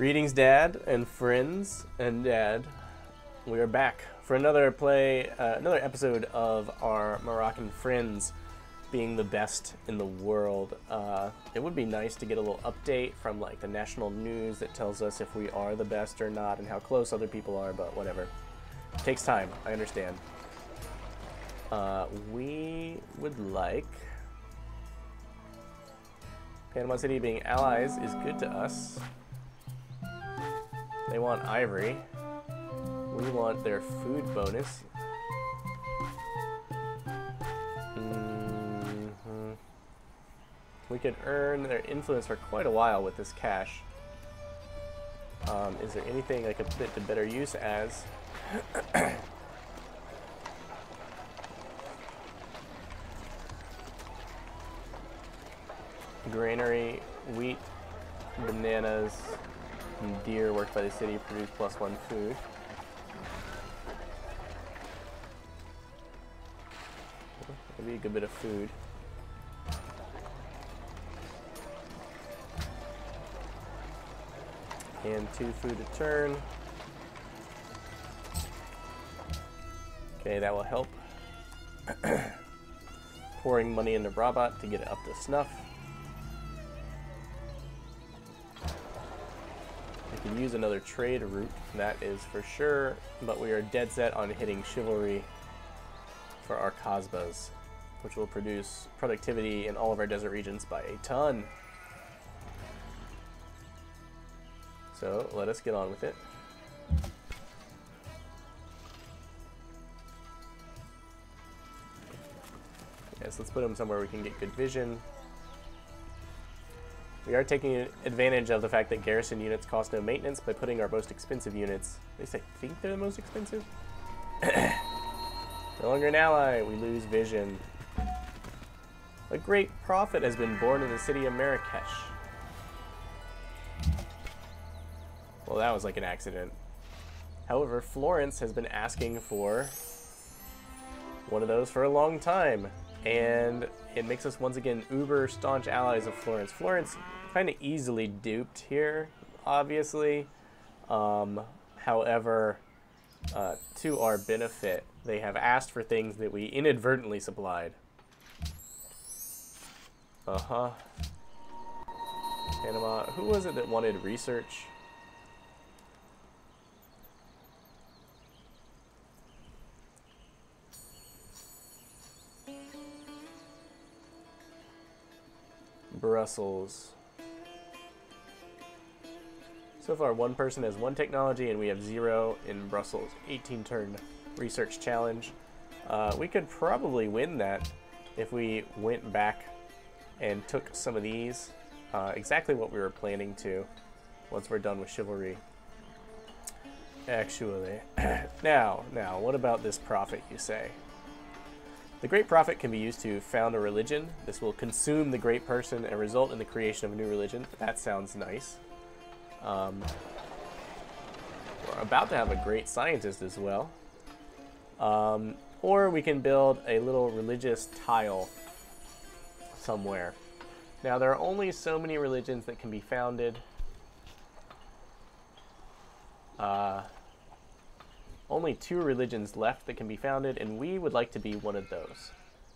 Greetings, Dad and friends and Dad. We are back for another episode of our Moroccan friends being the best in the world. It would be nice to get a little update from like the national news that tells us if we are the best or not and how close other people are, but whatever. It takes time, I understand. We would like... Panama City being allies is good to us. They want ivory. We want their food bonus. We could earn their influence for quite a while with this cash. Is there anything I could put it to better use as? Granary, wheat, bananas, and deer worked by the city produce +1 food. Maybe a good bit of food. And 2 food a turn. Okay, that will help. Pouring money into Rabat to get it up to snuff. We can use another trade route, that is for sure, but we are dead set on hitting chivalry for our Kasbahs, which will produce productivity in all of our desert regions by a ton. So let us get on with it. Yes, let's put them somewhere we can get good vision. We are taking advantage of the fact that garrison units cost no maintenance by putting our most expensive units. At least I think they're the most expensive. No longer an ally, we lose vision. A great prophet has been born in the city of Marrakesh. Well, that was like an accident. However, Florence has been asking for one of those for a long time. And it makes us once again uber staunch allies of Florence. Florence kind of easily duped here, obviously. However, to our benefit, they have asked for things that we inadvertently supplied. Panama. Who was it that wanted research? Brussels. So far, one person has 1 technology, and we have 0 in Brussels. 18-turn research challenge. We could probably win that if we went back and took some of these. Exactly what we were planning to once we're done with chivalry. Actually. Now, what about this prophet, you say? The Great Prophet can be used to found a religion. This will consume the great person and result in the creation of a new religion. That sounds nice. We're about to have a great scientist as well. Or we can build a little religious tile somewhere. Now, there are only so many religions that can be founded. Only 2 religions left that can be founded, and we would like to be one of those.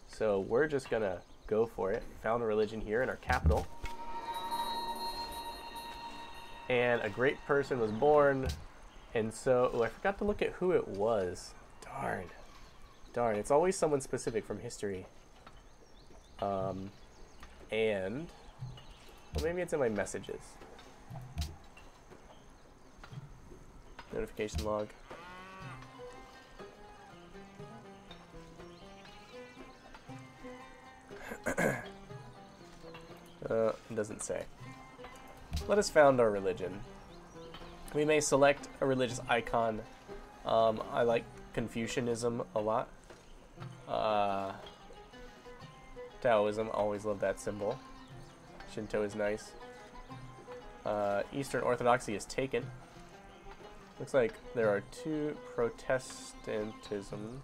So we're just gonna go for it. Found a religion here in our capital. And a great person was born, and so... Oh, I forgot to look at who it was. Darn. Darn, it's always someone specific from history. And... Well, maybe it's in my messages. Notification log. It doesn't say. Let us found our religion. We may select a religious icon. I like Confucianism a lot. Taoism, always love that symbol. Shinto is nice. Eastern Orthodoxy is taken. Looks like there are 2 Protestantism.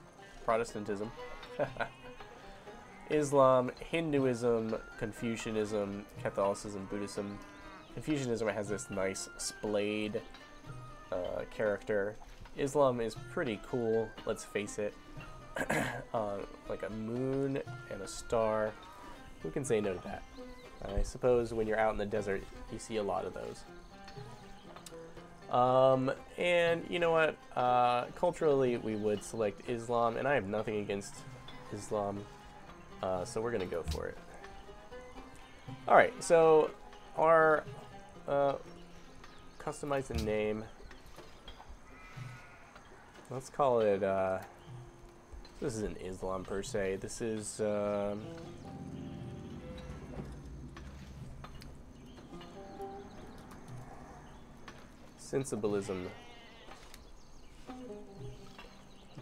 Islam, Hinduism, Confucianism, Catholicism, Buddhism. Confucianism has this nice splayed character. Islam is pretty cool, let's face it. Like a moon and a star. Who can say no to that? I suppose when you're out in the desert, you see a lot of those. And you know what? Culturally, we would select Islam, and I have nothing against Islam, so we're gonna go for it. All right, so our customize the name. Let's call it. This isn't Islam per se. This is. Sensibilism.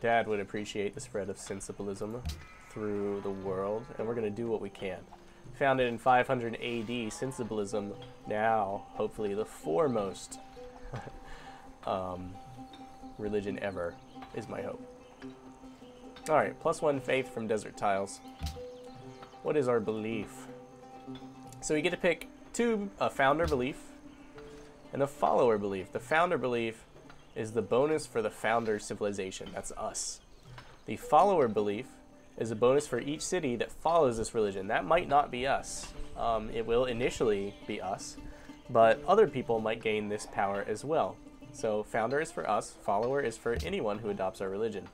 Dad would appreciate the spread of sensibilism through the world, and we're going to do what we can. Founded in 500 AD, sensibilism, now hopefully the foremost religion ever, is my hope. Alright, +1 faith from desert tiles. What is our belief? So we get to pick a founder belief and a follower belief. The founder belief is the bonus for the founder civilization. That's us. The follower belief is a bonus for each city that follows this religion. That might not be us. It will initially be us, but other people might gain this power as well. So founder is for us, follower is for anyone who adopts our religion.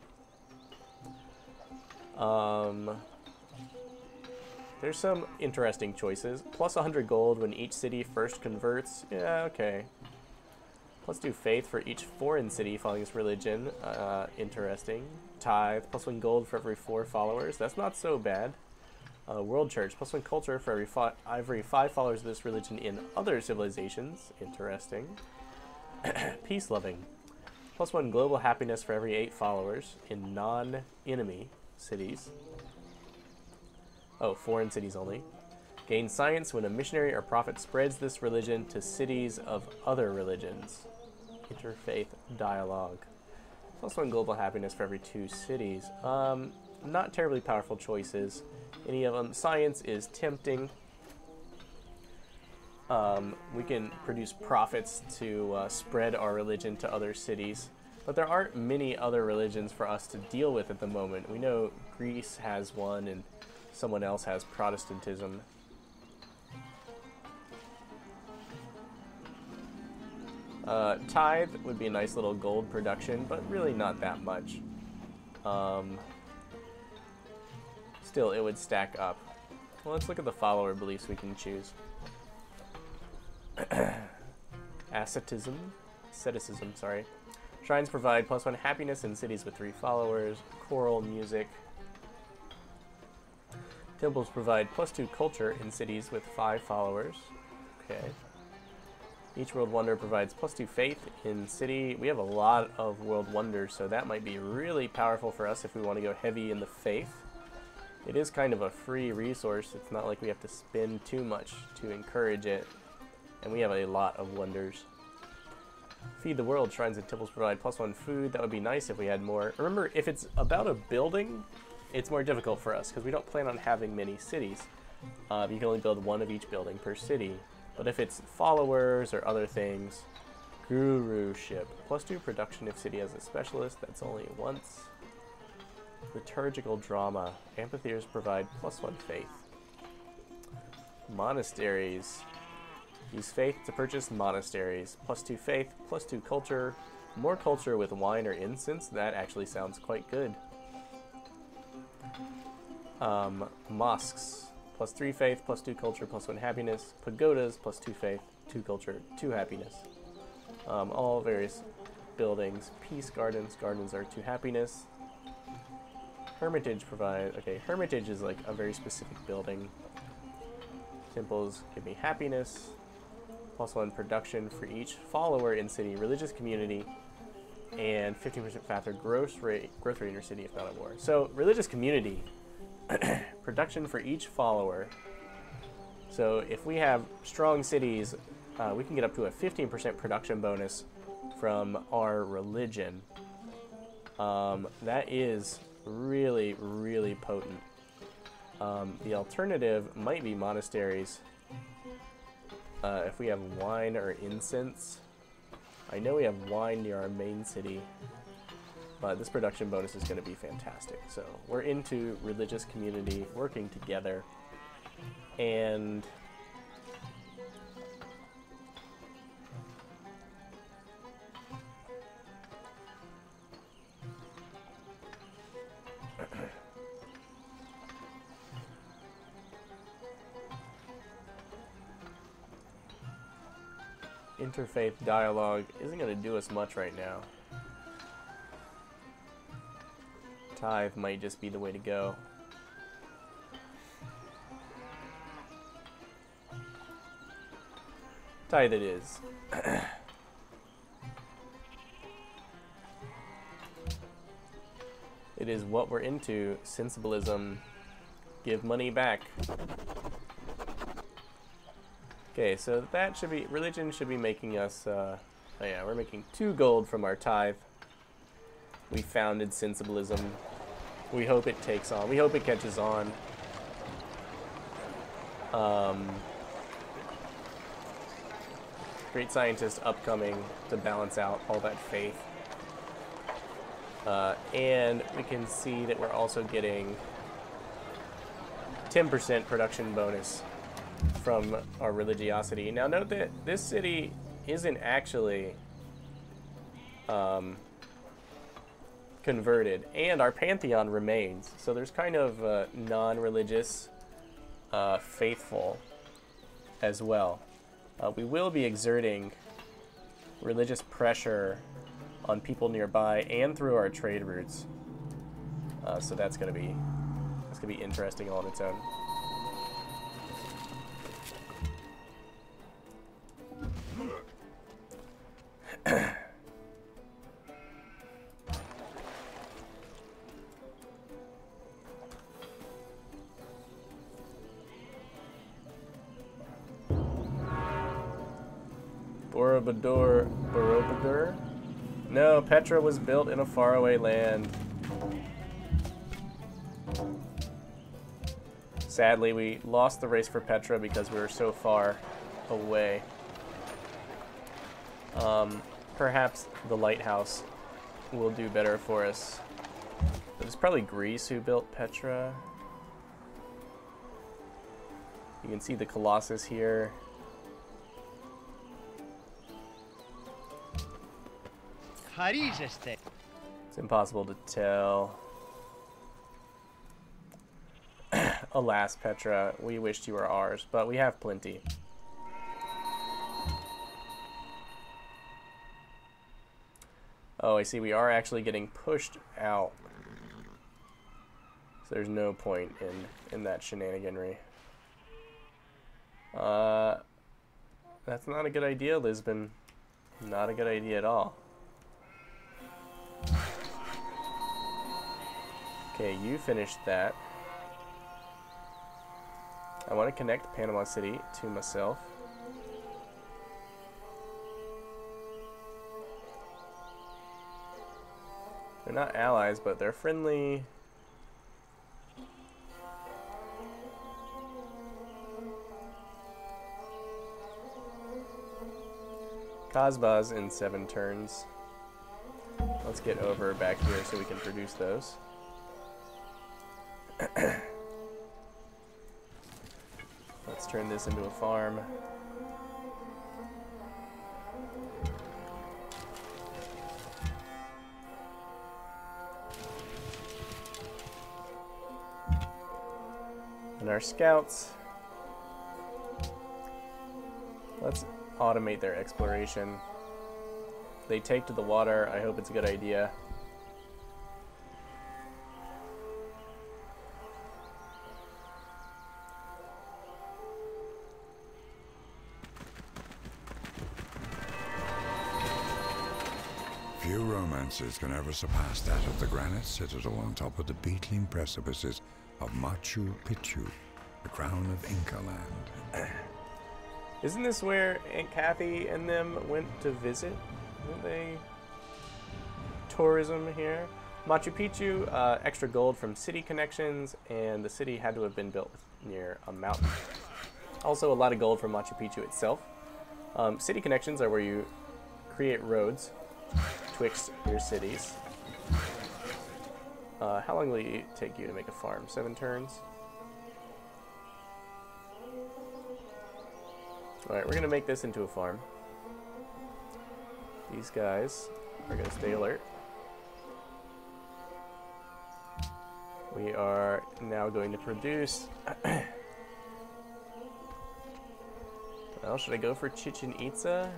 There's some interesting choices. +100 gold when each city first converts. Yeah, okay. Let's do faith for each foreign city following this religion. Interesting. Tithe, +1 gold for every 4 followers. That's not so bad. World Church, +1 culture for every 5 followers of this religion in other civilizations. Interesting. Peace loving, +1 global happiness for every 8 followers in non-enemy cities. Oh, foreign cities only. Gain science when a missionary or prophet spreads this religion to cities of other religions. Interfaith dialogue. +1 global happiness for every 2 cities. Not terribly powerful choices. Any of them. Science is tempting. We can produce prophets to spread our religion to other cities. But there aren't many other religions for us to deal with at the moment. We know Greece has one and someone else has Protestantism. Tithe would be a nice little gold production, but really not that much. Still, it would stack up. Well, let's look at the follower beliefs we can choose. Asceticism, sorry. Shrines provide +1 happiness in cities with 3 followers. Choral music. Temples provide +2 culture in cities with 5 followers. Okay. Each world wonder provides +2 faith in city. We have a lot of world wonders, so that might be really powerful for us if we want to go heavy in the faith. It is kind of a free resource. It's not like we have to spend too much to encourage it. And we have a lot of wonders. Feed the world. Shrines and temples provide +1 food. That would be nice if we had more. Remember, if it's about a building, it's more difficult for us because we don't plan on having many cities. You can only build 1 of each building per city. But if it's followers or other things, guruship. +2 production if city has a specialist. That's only once. Liturgical drama. Amphitheaters provide +1 faith. Monasteries. Use faith to purchase monasteries. +2 faith, +2 culture. More culture with wine or incense. That actually sounds quite good. Mosques. +3 faith, +2 culture, +1 happiness. Pagodas, +2 faith, 2 culture, 2 happiness. All various buildings. Peace gardens. Gardens are 2 happiness. Hermitage provide. Okay, Hermitage is like a very specific building. Temples give me happiness. +1 production for each follower in city. Religious community. And 15% faster growth rate in your city if not at war. So, religious community. Production for each follower. So if we have strong cities, we can get up to a 15% production bonus from our religion. That is really, really potent. The alternative might be monasteries. if we have wine or incense. I know we have wine near our main city, but this production bonus is going to be fantastic. So we're into religious community, working together, and interfaith dialogue isn't going to do us much right now. Tithe might just be the way to go. Tithe it is. It is what we're into. Sensibilism. Give money back. Okay, so that should be, religion should be making us, oh yeah, we're making 2 gold from our tithe. We founded sensibilism. We hope it takes on. We hope it catches on. Great scientist upcoming to balance out all that faith. And we can see that we're also getting 10% production bonus from our religiosity. Now note that this city isn't actually converted, and our pantheon remains. So there's kind of non-religious faithful as well. We will be exerting religious pressure on people nearby and through our trade routes. So that's gonna be interesting all on its own. Borobudur? No, Petra was built in a faraway land. Sadly, we lost the race for Petra because we were so far away. Perhaps the lighthouse will do better for us. It was probably Greece who built Petra. You can see the Colossus here. It's impossible to tell. Alas, Petra, we wished you were ours, but we have plenty. Oh, I see, we are actually getting pushed out. So there's no point in that shenaniganry. That's not a good idea, Lisbon. Not a good idea at all. Okay, you finished that. I want to connect Panama City to myself. They're not allies, but they're friendly. Kasbah's in 7 turns. Let's get over back here so we can produce those. Let's turn this into a farm. And our scouts, let's automate their exploration. They take to the water. I hope it's a good idea. Few romances can ever surpass that of the granite citadel on top of the beetling precipices of Machu Picchu, the crown of Inca land. Isn't this where Aunt Kathy and them went to visit? Weren't they? Tourism here. Machu Picchu, extra gold from city connections, and the city had to have been built near a mountain. Also a lot of gold from Machu Picchu itself. City connections are where you create roads twixt your cities. How long will it take you to make a farm? 7 turns? Alright, we're going to make this into a farm. These guys are going to stay alert. We are now going to produce... Well, should I go for Chichen Itza?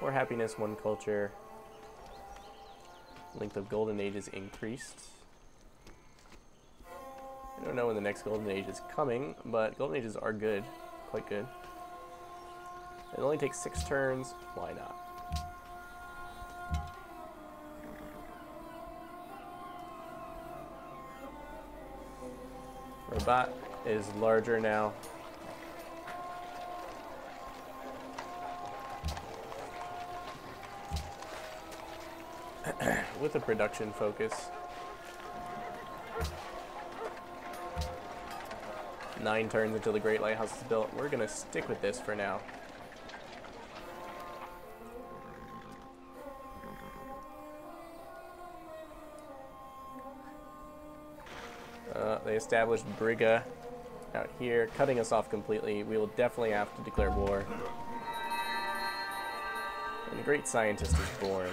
4 happiness, 1 culture. Length of golden age is increased. I don't know when the next golden age is coming, but golden ages are good. Quite good. It only takes 6 turns. Why not? Robot is larger now. With a production focus. 9 turns until the Great Lighthouse is built. We're going to stick with this for now. They established Briga out here, cutting us off completely. We will definitely have to declare war. And the Great Scientist is born.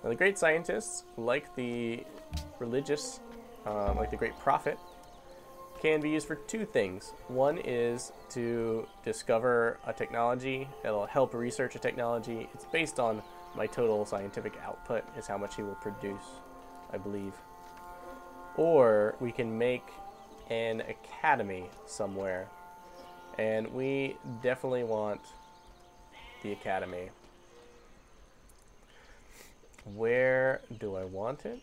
Now the Great Scientists, like the religious, like the Great Prophet, can be used for 2 things. One is to discover a technology that'll help research a technology. It's based on my total scientific output is how much he will produce, I believe. Or we can make an academy somewhere. And we definitely want the academy. Where do I want it?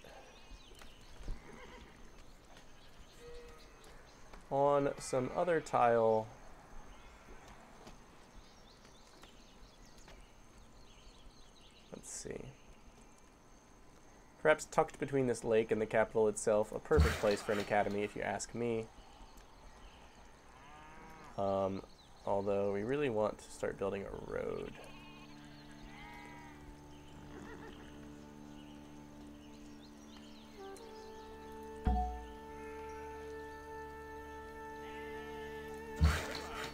On some other tile. Let's see. Perhaps tucked between this lake and the capital itself, a perfect place for an academy if you ask me. Although we really want to start building a road.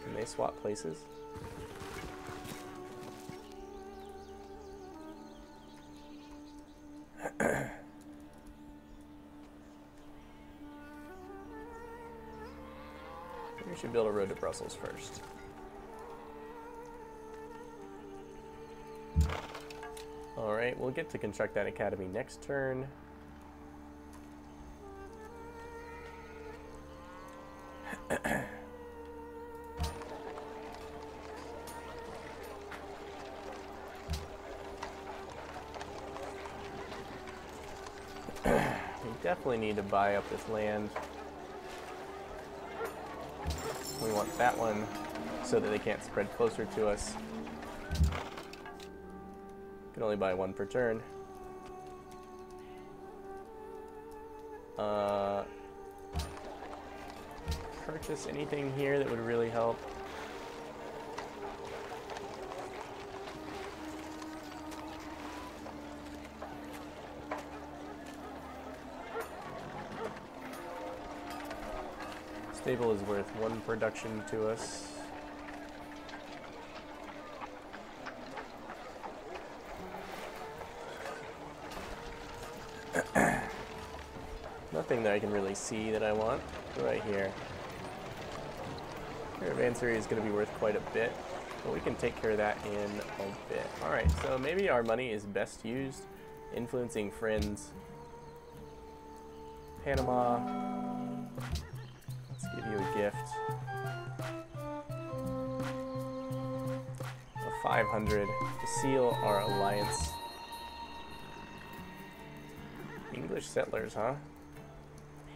Can they swap places? We should build a road to Brussels first. Alright, we'll get to construct that academy next turn. We definitely need to buy up this land. We want that one so that they can't spread closer to us. Can only buy 1 per turn. Purchase anything here that would really help. Stable is worth 1 production to us. Nothing that I can really see that I want right here. Mercenary is going to be worth quite a bit, but we can take care of that in a bit. Alright, so maybe our money is best used influencing friends. Panama. Let's give you a gift. A 500 to seal our alliance. English settlers, huh?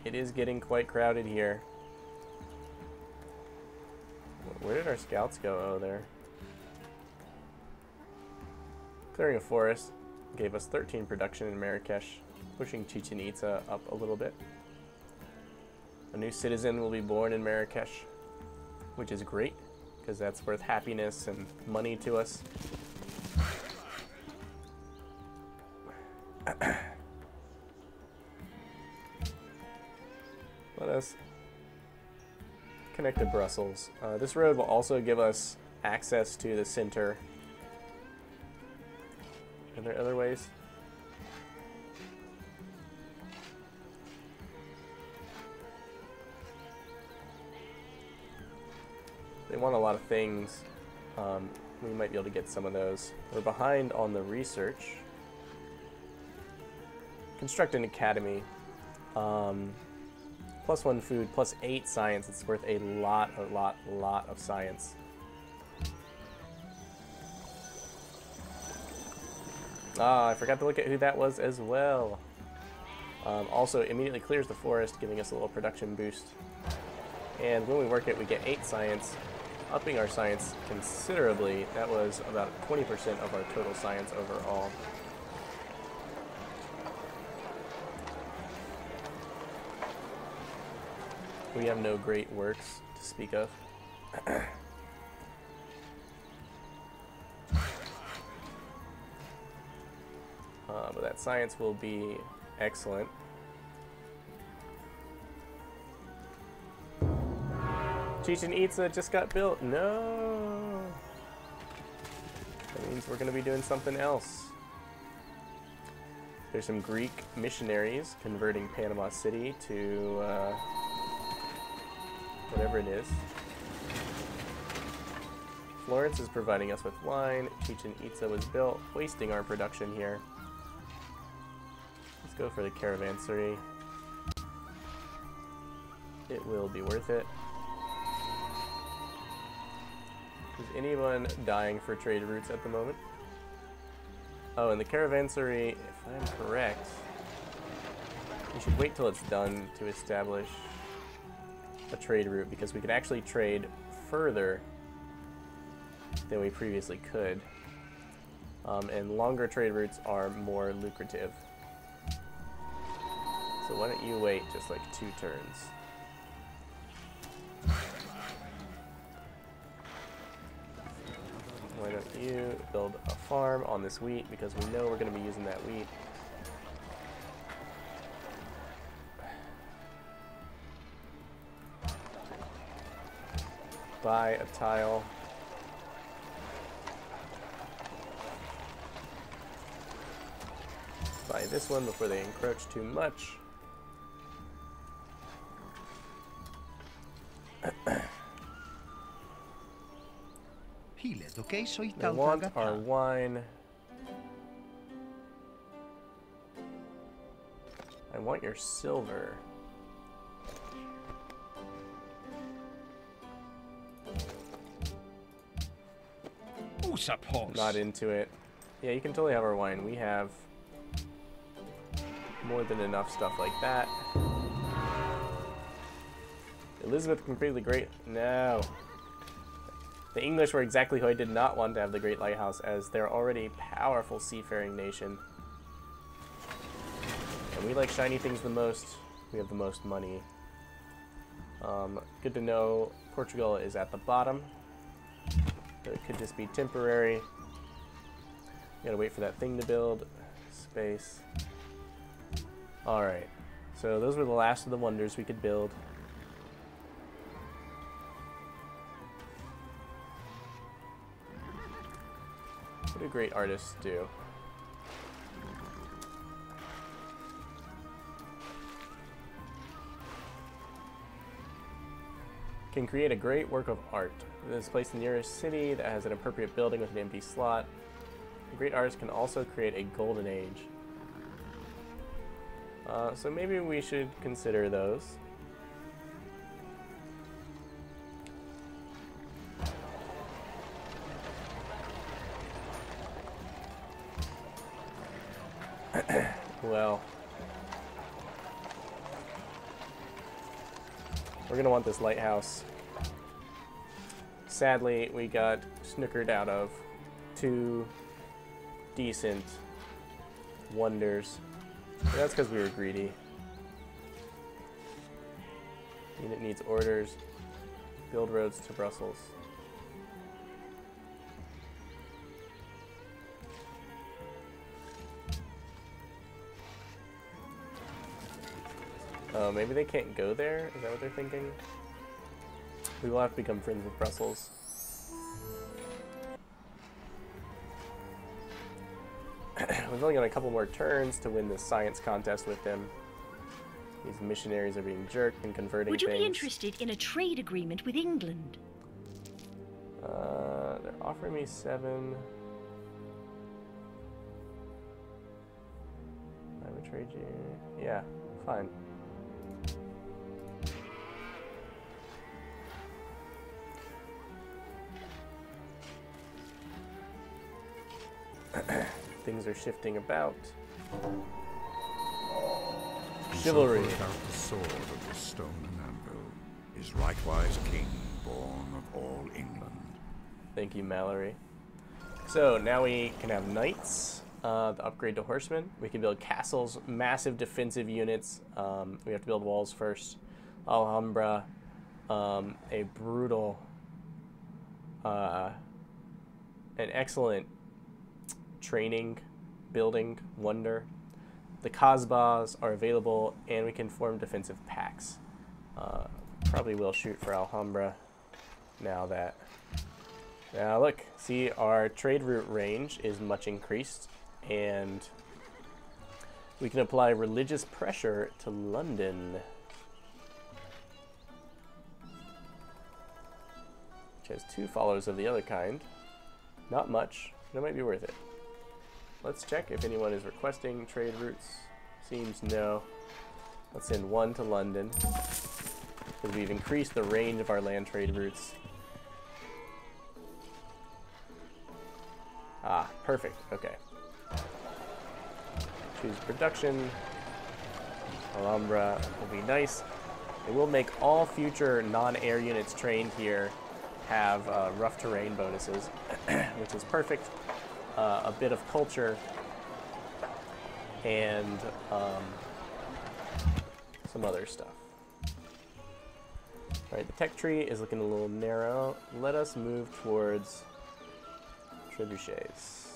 It is getting quite crowded here. Where did our scouts go? Oh, there. Clearing a forest gave us 13 production in Marrakesh, pushing Chichen Itza up a little bit. A new citizen will be born in Marrakesh. which is great, because that's worth happiness and money to us. Let us connect to Brussels. This road will also give us access to the center. Are there other ways? They want a lot of things. We might be able to get some of those. We're behind on the research. Construct an academy. +1 food, +8 science. It's worth a lot of science. Ah, I forgot to look at who that was as well. Also, immediately clears the forest, giving us a little production boost. And when we work it, we get 8 science, upping our science considerably. That was about 20% of our total science overall. We have no great works to speak of. But that science will be excellent. Chichen Itza just got built. No! That means we're going to be doing something else. There's some Greek missionaries converting Panama City to whatever it is. Florence is providing us with wine. Chichen Itza was built, wasting our production here. Let's go for the caravanserai. It will be worth it. Is anyone dying for trade routes at the moment? Oh, and the caravanserai, if I'm correct, we should wait till it's done to establish a trade route, because we can actually trade further than we previously could. And longer trade routes are more lucrative. So why don't you wait just like 2 turns? Why don't you build a farm on this wheat, because we know we're going to be using that wheat. Buy a tile. Buy this one before they encroach too much. They want our wine. I want your silver. Not into it. Yeah, you can totally have our wine. We have more than enough stuff like that. Elizabeth completed the great... No. The English were exactly who I did not want to have the Great Lighthouse, as they're already a powerful seafaring nation. And we like shiny things the most. We have the most money. Good to know Portugal is at the bottom. So it could just be temporary. You gotta wait for that thing to build. Space. Alright. So those were the last of the wonders we could build. What do great artists do? Can create a great work of art. It is placed in the nearest city that has an appropriate building with an empty slot. A great artist can also create a golden age. So maybe we should consider those. Well, we're gonna want this lighthouse. Sadly, we got snookered out of 2 decent wonders. But that's because we were greedy. Unit needs orders. Build roads to Brussels. Oh, maybe they can't go there? Is that what they're thinking? We will have to become friends with Brussels. We've only got a couple more turns to win this science contest with them. These missionaries are being jerked and converting things. Would you be interested in a trade agreement with England? They're offering me 7. I would trade you. Yeah, fine. Things are shifting about. Chivalry. Without the sword of the stone and anvil is rightwise king, born of all England. Thank you, Mallory. So now we can have knights. The upgrade to horsemen. We can build castles, massive defensive units. We have to build walls first. Alhambra, a brutal, an excellent training, building wonder. The Kasbahs are available, and we can form defensive packs. Probably will shoot for Alhambra now that... Now look, see, our trade route range is much increased, and we can apply religious pressure to London, which has 2 followers of the other kind. Not much, but it might be worth it. Let's check if anyone is requesting trade routes. Seems no. Let's send 1 to London, because we've increased the range of our land trade routes. Ah, perfect. Okay. Choose production. Alhambra will be nice. It will make all future non-air units trained here have rough terrain bonuses, which is perfect. A bit of culture and some other stuff. Alright, the tech tree is looking a little narrow. Let us move towards trebuchets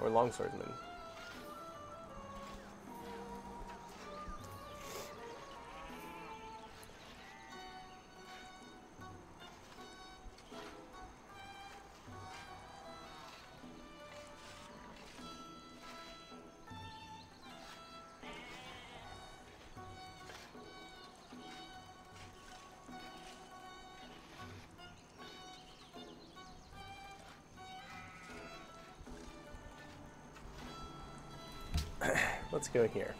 or longswordmen. Let's go here.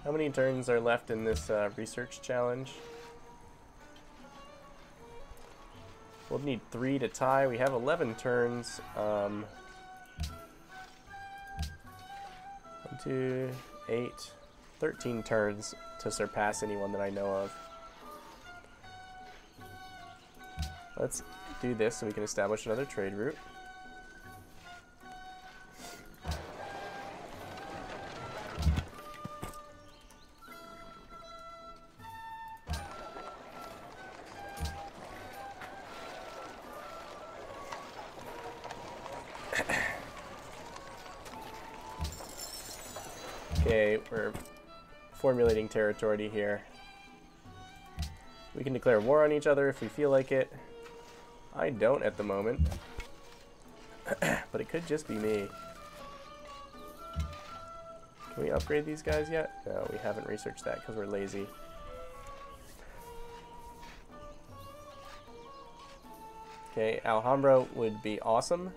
How many turns are left in this research challenge? We'll need 3 to tie. We have 11 turns. 1, 2, 8, 13 turns to surpass anyone that I know of. Let's do this so we can establish another trade route. Okay, we're formulating territory here. We can declare war on each other if we feel like it. I don't at the moment, but it could just be me. Can we upgrade these guys yet? No, we haven't researched that because we're lazy. Okay, Alhambra would be awesome.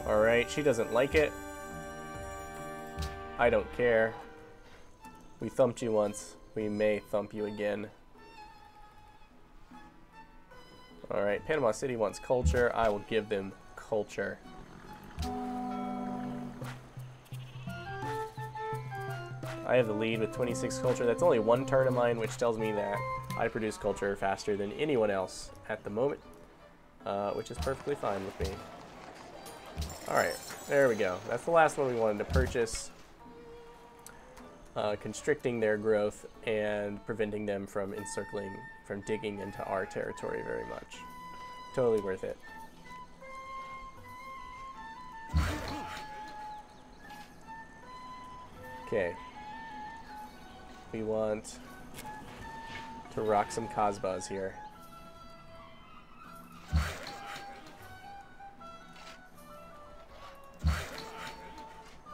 Alright, she doesn't like it. I don't care. We thumped you once. We may thump you again. Alright, Panama City wants culture. I will give them culture. I have the lead with 26 culture. That's only 1 turn of mine, which tells me that I produce culture faster than anyone else at the moment, which is perfectly fine with me. Alright, there we go. That's the last one we wanted to purchase. Constricting their growth and preventing them from digging into our territory very much. Totally worth it. Okay. We want to rock some Kasbahs here.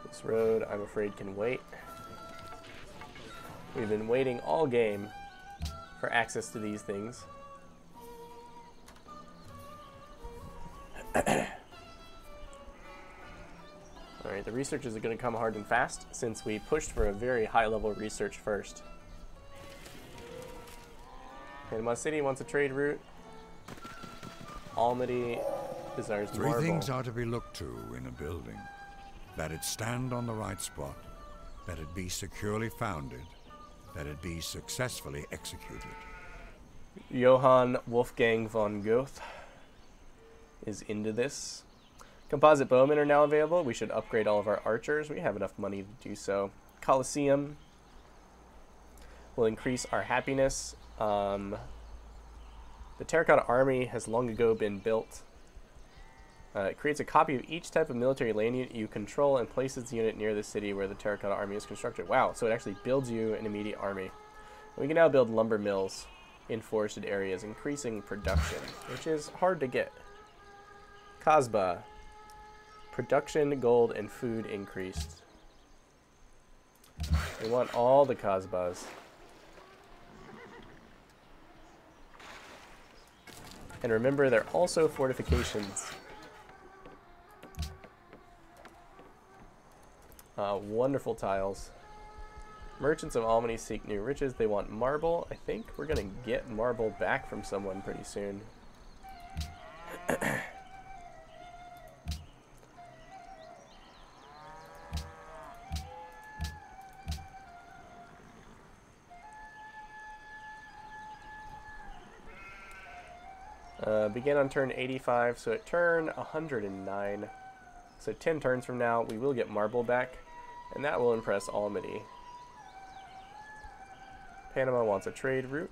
This road, I'm afraid, can wait. We've been waiting all game for access to these things. Alright, the research is going to come hard and fast since we pushed for a very high level research first. Panama City wants a trade route. Almaty desires marble. Three things are to be looked to in a building. That it stand on the right spot, that it be securely founded, that it be successfully executed. Johann Wolfgang von Goethe is into this. Composite bowmen are now available. We should upgrade all of our archers. We have enough money to do so. Colosseum will increase our happiness. The Terracotta Army has long ago been built. It creates a copy of each type of military land unit you control and places the unit near the city where the Terracotta Army is constructed. Wow, so it actually builds you an immediate army. We can now build lumber mills in forested areas, increasing production, which is hard to get. Kasbah. Production, gold, and food increased. We want all the Kasbahs. And remember, they're also fortifications. Wonderful tiles. Merchants of Almaty seek new riches. They want marble. I think we're going to get marble back from someone pretty soon. Begin on turn 85, so at turn 109, so 10 turns from now, we will get marble back, and that will impress Almaty. Panama wants a trade route.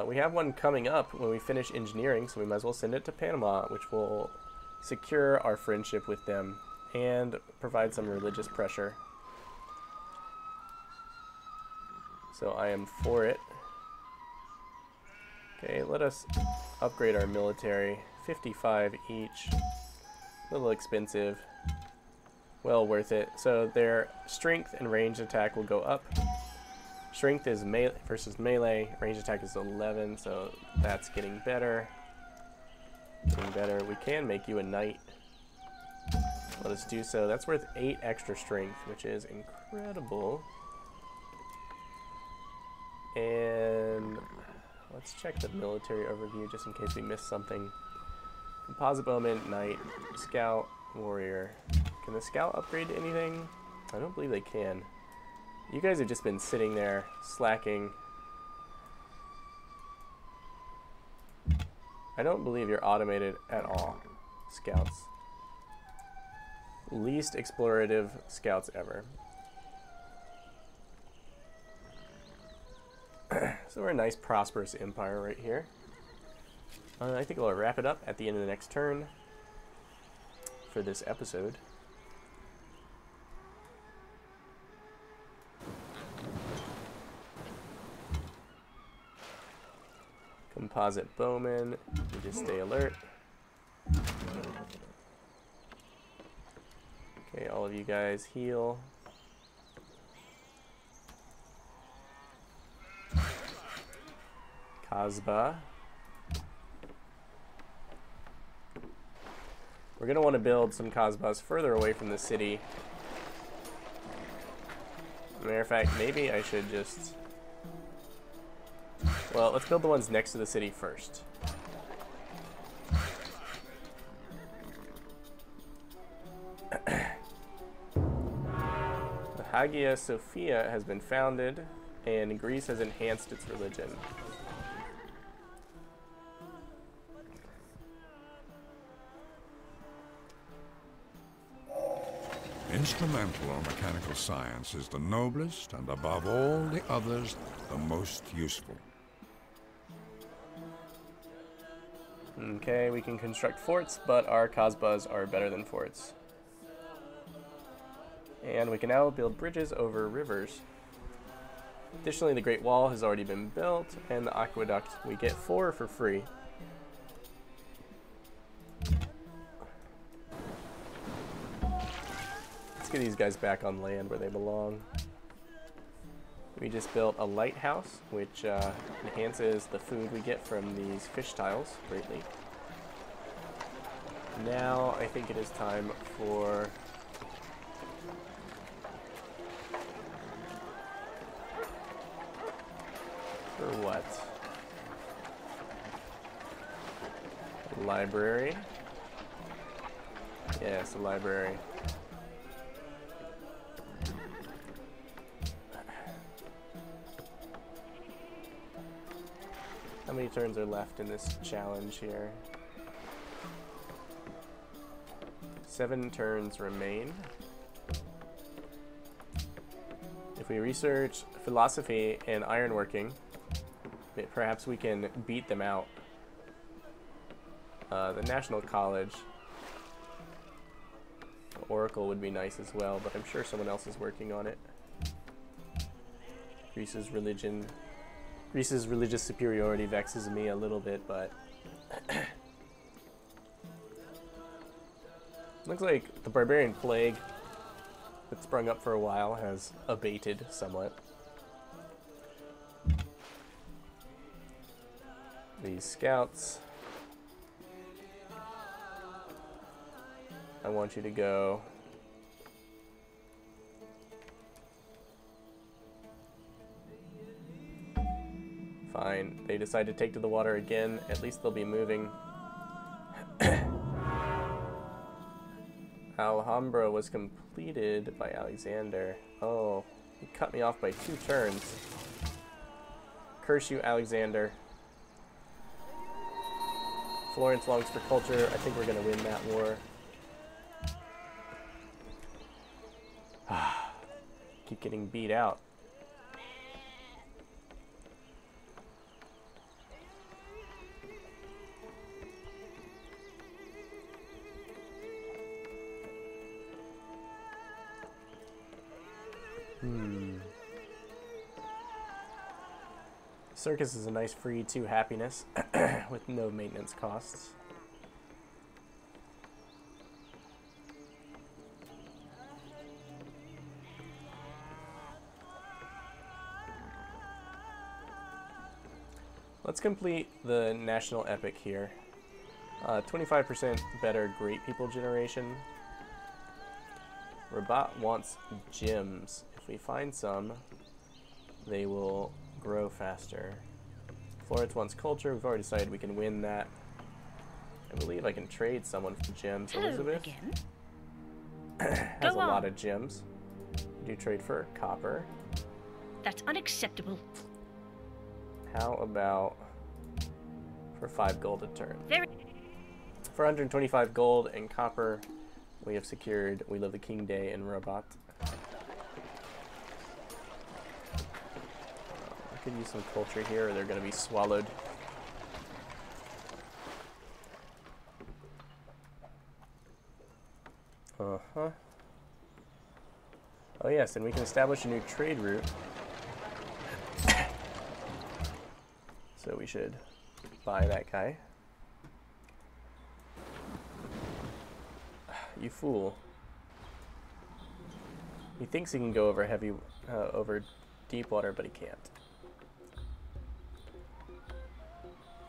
We have one coming up when we finish engineering, so we might as well send it to Panama, which will secure our friendship with them and provide some religious pressure. So I am for it. Okay, let us upgrade our military. 55 each. A little expensive. Well worth it. So their strength and ranged attack will go up. Strength is melee versus melee. Ranged attack is 11, so that's getting better. Getting better. We can make you a knight. Let us do so. That's worth 8 extra strength, which is incredible. And let's check the military overview just in case we missed something. Composite bowman, knight, scout, warrior. Can the scout upgrade to anything? I don't believe they can. You guys have just been sitting there, slacking. I don't believe you're automated at all, scouts. Least explorative scouts ever. So we're a nice, prosperous empire right here. I think we'll wrap it up at the end of the next turn for this episode. Composite bowman, you just stay alert. Okay, all of you guys heal. Kasbah. We're going to want to build some Kasbahs further away from the city. Matter of fact, maybe I should just... Well, let's build the ones next to the city first. The Hagia Sophia has been founded, and Greece has enhanced its religion. Instrumental or mechanical science is the noblest and above all the others, the most useful. Okay, we can construct forts, but our Kasbahs are better than forts. And we can now build bridges over rivers. Additionally, the Great Wall has already been built, and the aqueduct, we get 4 for free. Let's get these guys back on land where they belong. We just built a lighthouse, which enhances the food we get from these fish tiles greatly. Now I think it is time for what? Library? Yes, a library. How many turns are left in this challenge here? 7 turns remain. If we research philosophy and ironworking, perhaps we can beat them out. The National College, Oracle would be nice as well, but I'm sure someone else is working on it. Greece's religious superiority vexes me a little bit, but looks like the barbarian plague that sprung up for a while has abated somewhat. These scouts, I want you to go fine. They decide to take to the water again. At least they'll be moving. Alhambra was completed by Alexander. Oh, he cut me off by 2 turns. Curse you, Alexander. Florence longs for culture. I think we're going to win that war. Keep getting beat out. Circus is a nice free 2 happiness with no maintenance costs. Let's complete the national epic here. 25% better great people generation. Rabat wants gems. If we find some, they will grow faster. Florence wants culture. We've already decided we can win that. I believe I can trade someone for gems. Hello Elizabeth again. has a lot of gems. Do trade for copper. That's unacceptable. How about for 5 gold a turn? Very. For 125 gold and copper, we have secured We Love the King Day in Rabat. I could use some culture here, or they're going to be swallowed. Uh-huh. Oh yes, and we can establish a new trade route. So we should buy that guy. You fool. He thinks he can go over over deep water, but he can't.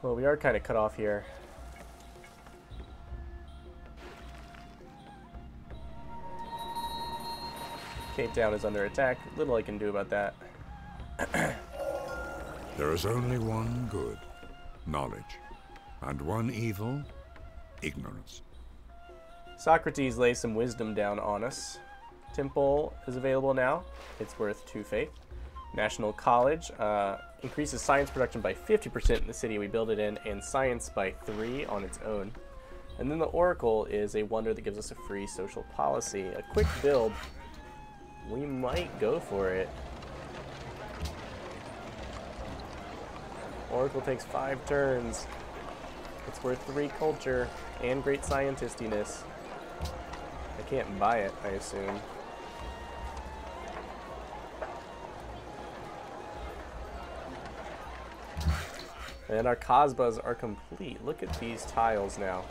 Well, we are kind of cut off here. Cape Town is under attack. Little I can do about that. There is only one good, knowledge, and one evil, ignorance. Socrates lays some wisdom down on us. Temple is available now. It's worth 2 faith. National College increases science production by 50% in the city we build it in, and science by 3 on its own. And then the Oracle is a wonder that gives us a free social policy. A quick build. We might go for it. Oracle takes 5 turns. It's worth 3 culture and great scientistiness. I can't buy it, I assume. And our Cosbas are complete. Look at these tiles now.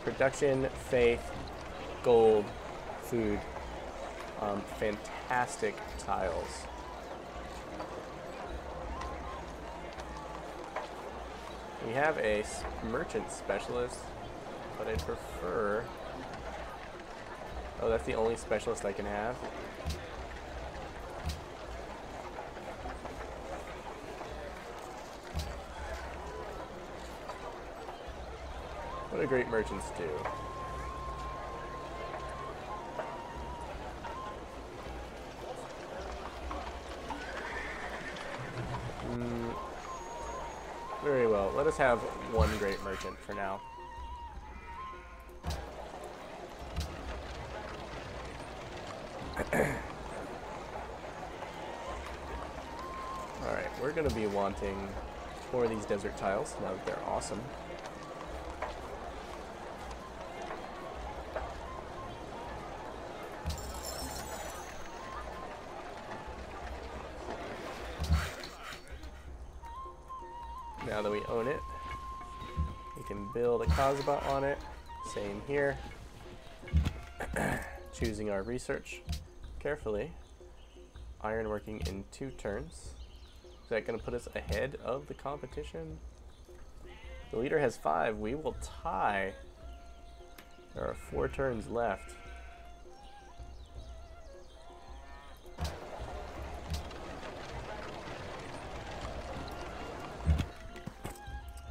Production, faith, gold, food. Fantastic tiles. We have a merchant specialist, but I'd prefer... Oh, that's the only specialist I can have? What do great merchants do? Very well. Let us have 1 great merchant for now. Alright, we're going to be wanting 4 of these desert tiles now that they're awesome. Now that we own it, we can build a Cosba on it. Same here. Choosing our research carefully. Ironworking in 2 turns. Is that going to put us ahead of the competition? The leader has 5. We will tie. There are 4 turns left.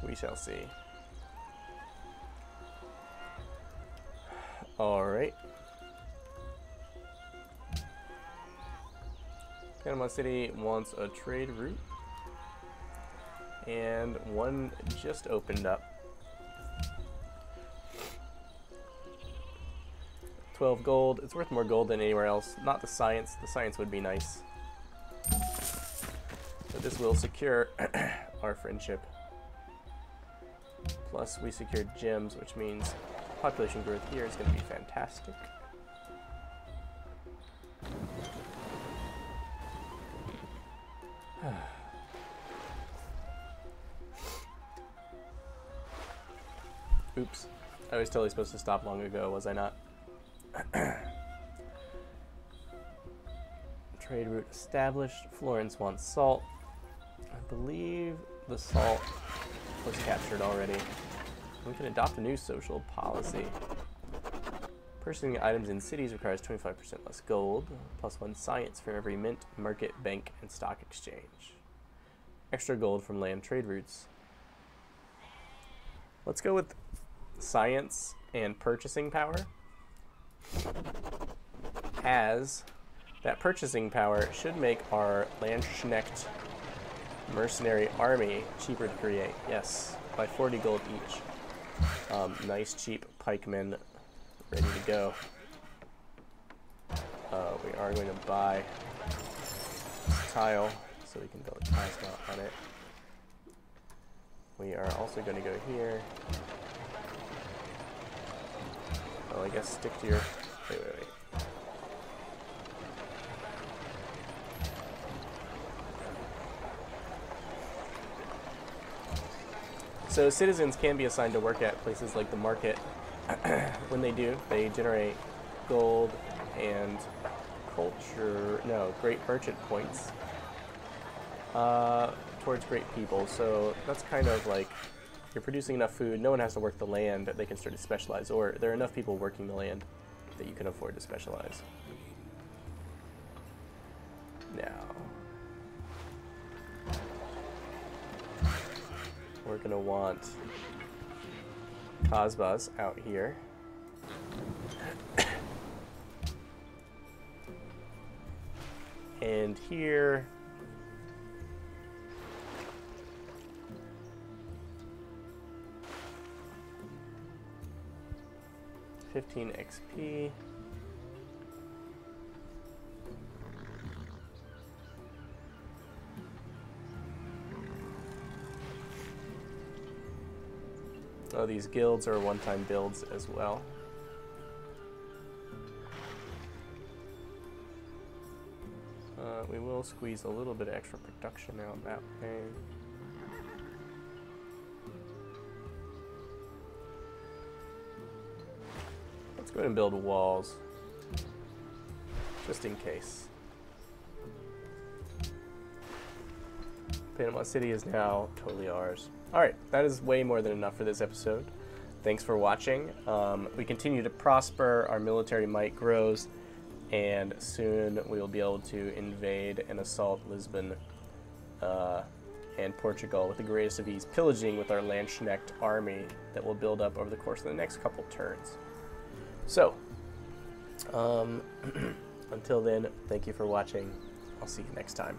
We shall see. Alright. Panama City wants a trade route. And 1 just opened up. 12 gold. It's worth more gold than anywhere else. Not the science. The science would be nice. But this will secure our friendship. Plus, we secured gems, which means population growth here is going to be fantastic. Oops. I was totally supposed to stop long ago, was I not? Trade route established. Florence wants salt. I believe the salt was captured already. We can adopt a new social policy. Purchasing items in cities requires 25% less gold, plus 1 science for every mint, market, bank, and stock exchange. Extra gold from land trade routes. Let's go with science and purchasing power. As that purchasing power should make our Landsknecht mercenary army cheaper to create. Yes, by 40 gold each. Nice cheap pikemen ready to go. We are going to buy this tile so we can build a plasma on it. We are also going to go here. Oh, I guess stick to your... Wait. So citizens can be assigned to work at places like the market. When they do, they generate gold and great merchant points towards great people. So that's kind of like, you're producing enough food, no one has to work the land, they can start to specialize, or there are enough people working the land that you can afford to specialize. Now, we're gonna want Cosbas out here. And here, 15 XP. Oh, these guilds are one-time builds as well. We will squeeze a little bit of extra production out that way. Let's go ahead and build walls, just in case. Panama City is now totally ours. Alright, that is way more than enough for this episode. Thanks for watching. We continue to prosper, our military might grows, and soon we will be able to invade and assault Lisbon and Portugal with the greatest of ease, pillaging with our Landsknecht army that will build up over the course of the next couple turns. So, until then, thank you for watching. I'll see you next time.